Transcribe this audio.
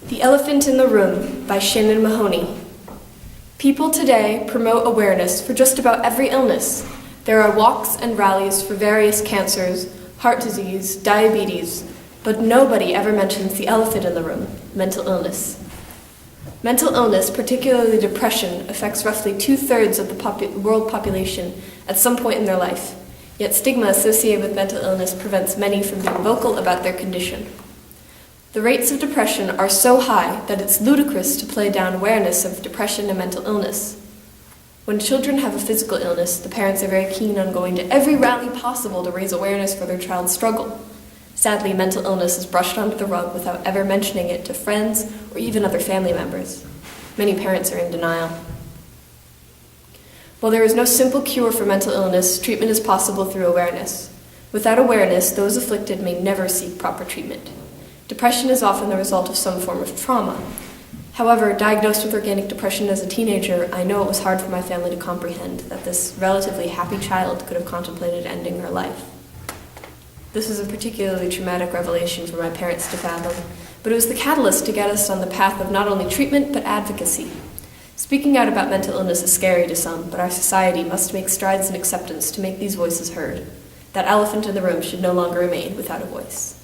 The Elephant in the Room by Shannon Mahoney. People today promote awareness for just about every illness. There are walks and rallies for various cancers, heart disease, diabetes, but nobody ever mentions the elephant in the room, mental illness. Mental illness, particularly depression, affects roughly 2/3 of the world population at some point in their life, yet stigma associated with mental illness prevents many from being vocal about their condition. The rates of depression are so high that it's ludicrous to play down awareness of depression and mental illness. When children have a physical illness, the parents are very keen on going to every rally possible to raise awareness for their child's struggle. Sadly, mental illness is brushed under the rug without ever mentioning it to friends or even other family members. Many parents are in denial. While there is no simple cure for mental illness, treatment is possible through awareness. Without awareness, those afflicted may never seek proper treatment. Depression is often the result of some form of trauma. However, diagnosed with organic depression as a teenager, I know it was hard for my family to comprehend that this relatively happy child could have contemplated ending her life. This was a particularly traumatic revelation for my parents to fathom, but it was the catalyst to get us on the path of not only treatment, but advocacy. Speaking out about mental illness is scary to some, but our society must make strides in acceptance to make these voices heard. That elephant in the room should no longer remain without a voice.